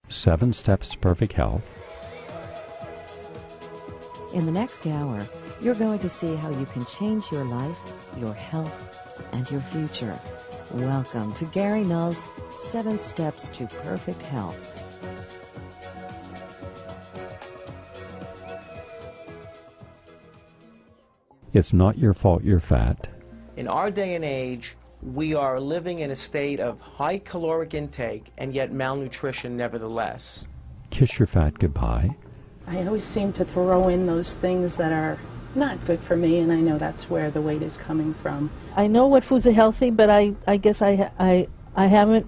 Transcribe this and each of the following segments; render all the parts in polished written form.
7 Steps to Perfect Health. In the next hour, you're going to see how you can change your life, your health, and your future. Welcome to Gary Null's 7 Steps to Perfect Health. It's not your fault you're fat. In our day and age, we are living in a state of high caloric intake and yet malnutrition nevertheless. Kiss your fat goodbye. I always seem to throw in those things that are not good for me, and I know that's where the weight is coming from. I know what foods are healthy, but I guess I haven't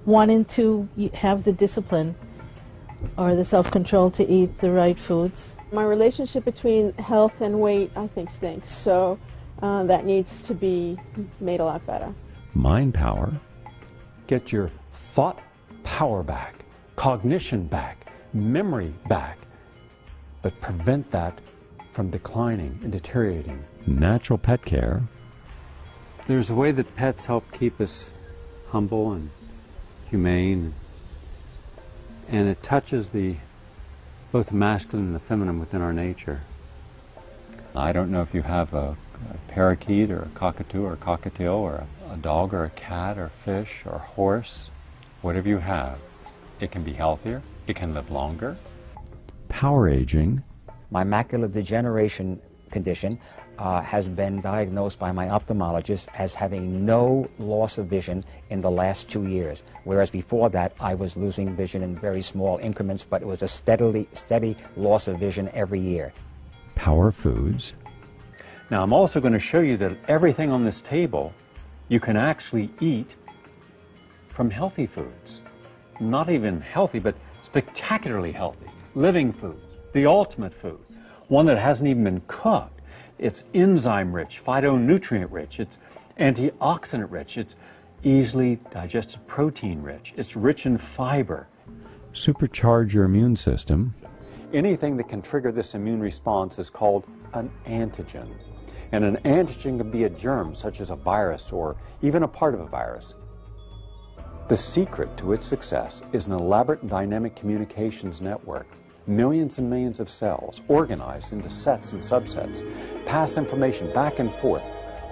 wanted to have the discipline or the self-control to eat the right foods. My relationship between health and weight, I think, stinks, so that needs to be made a lot better. Mind power. Get your thought power back, cognition back, memory back, but prevent that from declining and deteriorating. Natural pet care. There's a way that pets help keep us humble and humane, and it touches both the masculine and the feminine within our nature. I don't know if you have a parakeet or a cockatoo or a cockatiel or a dog or a cat or fish or horse. Whatever you have, it can be healthier, it can live longer. Power aging. My macular degeneration condition has been diagnosed by my ophthalmologist as having no loss of vision in the last 2 years, whereas before that I was losing vision in very small increments, but it was a steady loss of vision every year. Power foods. Now I'm also going to show you that everything on this table you can actually eat from healthy foods. Not even healthy, but spectacularly healthy. Living foods, the ultimate food. One that hasn't even been cooked. It's enzyme rich, phytonutrient rich, it's antioxidant rich, it's easily digested protein rich, it's rich in fiber. Supercharge your immune system. Anything that can trigger this immune response is called an antigen. And an antigen can be a germ, such as a virus or even a part of a virus. The secret to its success is an elaborate and dynamic communications network. Millions and millions of cells organized into sets and subsets pass information back and forth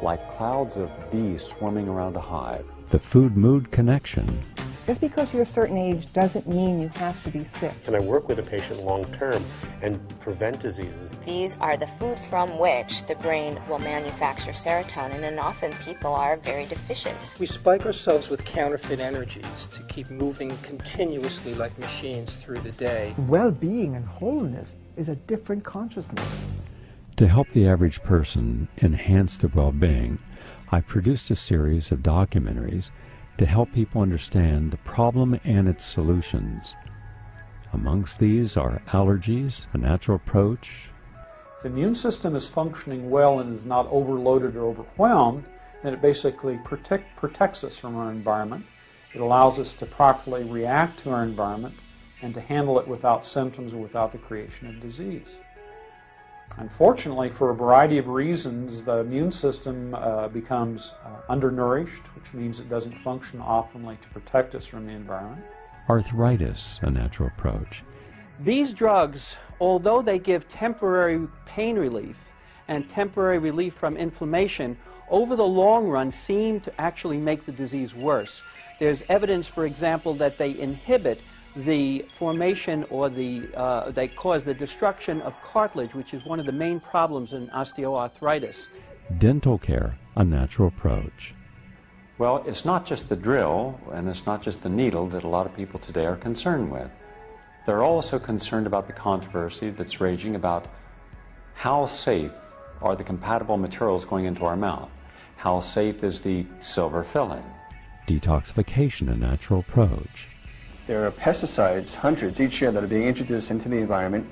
like clouds of bees swarming around a hive. The food-mood connection. Just because you're a certain age doesn't mean you have to be sick. And I work with a patient long term and prevent diseases. These are the food from which the brain will manufacture serotonin, and often people are very deficient. We spike ourselves with counterfeit energies to keep moving continuously like machines through the day. Well-being and wholeness is a different consciousness. To help the average person enhance their well-being, I produced a series of documentaries to help people understand the problem and its solutions. Amongst these are allergies, a natural approach. If the immune system is functioning well and is not overloaded or overwhelmed, then it basically protects us from our environment. It allows us to properly react to our environment and to handle it without symptoms or without the creation of disease. Unfortunately, for a variety of reasons, the immune system becomes undernourished, which means it doesn't function optimally to protect us from the environment. Arthritis, a natural approach. These drugs, although they give temporary pain relief and temporary relief from inflammation, over the long run seem to actually make the disease worse. There's evidence, for example, that they inhibit the formation or they cause the destruction of cartilage, which is one of the main problems in osteoarthritis. Dental care, a natural approach. Well, it's not just the drill and it's not just the needle that a lot of people today are concerned with. They're also concerned about the controversy that's raging about how safe are the compatible materials going into our mouth. How safe is the silver filling? Detoxification, a natural approach. There are pesticides, hundreds each year, that are being introduced into the environment,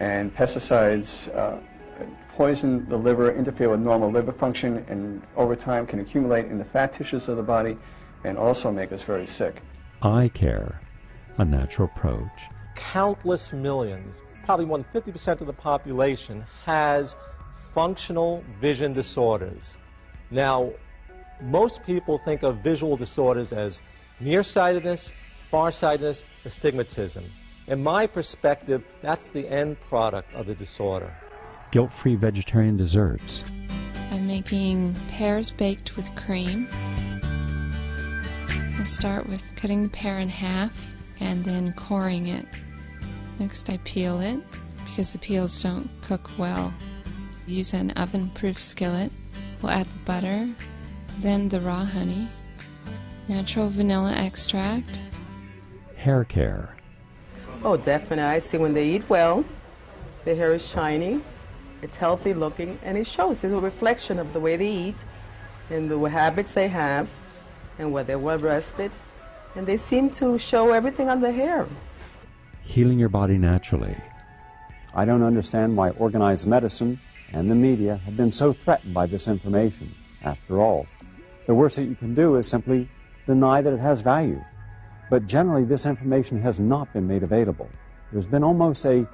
and pesticides poison the liver, interfere with normal liver function, and over time can accumulate in the fat tissues of the body and also make us very sick. Eye care, a natural approach. Countless millions, probably more than 50% of the population, has functional vision disorders. Now, most people think of visual disorders as nearsightedness, farsightedness, astigmatism. In my perspective, that's the end product of the disorder. Guilt-free vegetarian desserts. I'm making pears baked with cream. I'll start with cutting the pear in half and then coring it. Next I peel it because the peels don't cook well. Use an oven-proof skillet. We'll add the butter, then the raw honey, natural vanilla extract. Hair care. Oh, definitely. I see when they eat well, their hair is shiny, it's healthy looking, and it shows. It's a reflection of the way they eat and the habits they have and whether they're well rested. And they seem to show everything on the hair. Healing your body naturally. I don't understand why organized medicine and the media have been so threatened by this information. After all, the worst that you can do is simply deny that it has value. But generally, this information has not been made available. There's been almost a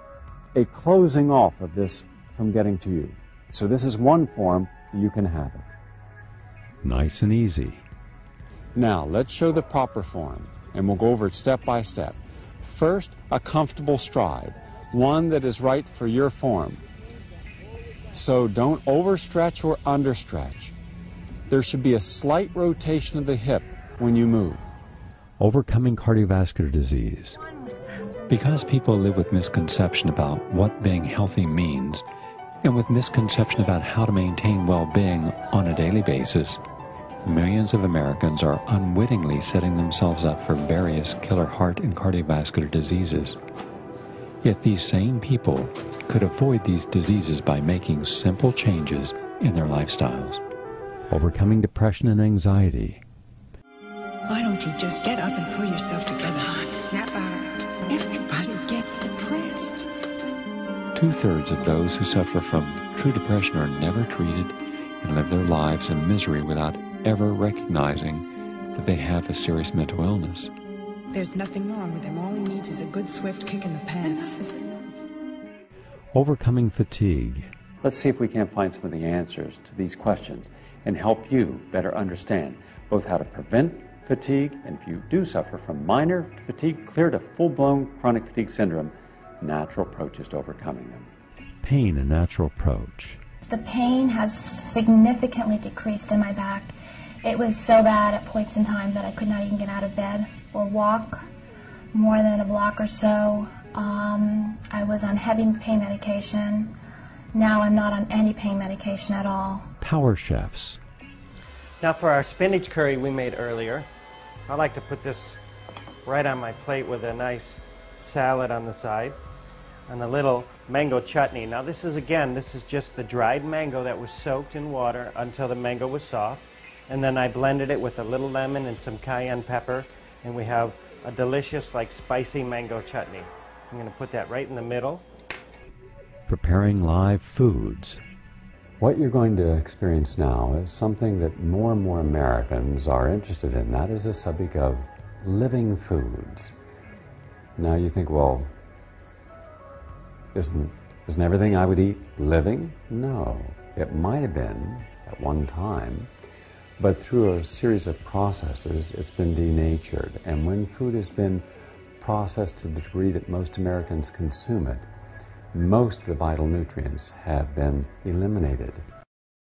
closing off of this from getting to you. So this is one form that you can have it. Nice and easy. Now, let's show the proper form, and we'll go over it step by step. First, a comfortable stride, one that is right for your form. So don't overstretch or understretch. There should be a slight rotation of the hip when you move. Overcoming cardiovascular disease. Because people live with misconception about what being healthy means, and with misconception about how to maintain well-being on a daily basis, millions of Americans are unwittingly setting themselves up for various killer heart and cardiovascular diseases. Yet these same people could avoid these diseases by making simple changes in their lifestyles. Overcoming depression and anxiety. Why don't you just get up and pull yourself together and snap out of it? Everybody gets depressed. 2/3 of those who suffer from true depression are never treated and live their lives in misery without ever recognizing that they have a serious mental illness. There's nothing wrong with him. All he needs is a good swift kick in the pants. Overcoming fatigue. Let's see if we can't find some of the answers to these questions and help you better understand both how to prevent fatigue, and if you do suffer from minor fatigue, clear to full-blown chronic fatigue syndrome, natural approaches to overcoming them. Pain, a natural approach. The pain has significantly decreased in my back. It was so bad at points in time that I could not even get out of bed or walk more than a block or so. I was on heavy pain medication. Now I'm not on any pain medication at all. Power chefs. Now for our spinach curry we made earlier, I like to put this right on my plate with a nice salad on the side and a little mango chutney. Now this is just the dried mango that was soaked in water until the mango was soft, and then I blended it with a little lemon and some cayenne pepper, and we have a delicious spicy mango chutney. I'm going to put that right in the middle. Preparing live foods. What you're going to experience now is something that more and more Americans are interested in. That is the subject of living foods. Now you think, well, isn't everything I would eat living? No. It might have been at one time, but through a series of processes, it's been denatured. And when food has been processed to the degree that most Americans consume it, most of the vital nutrients have been eliminated.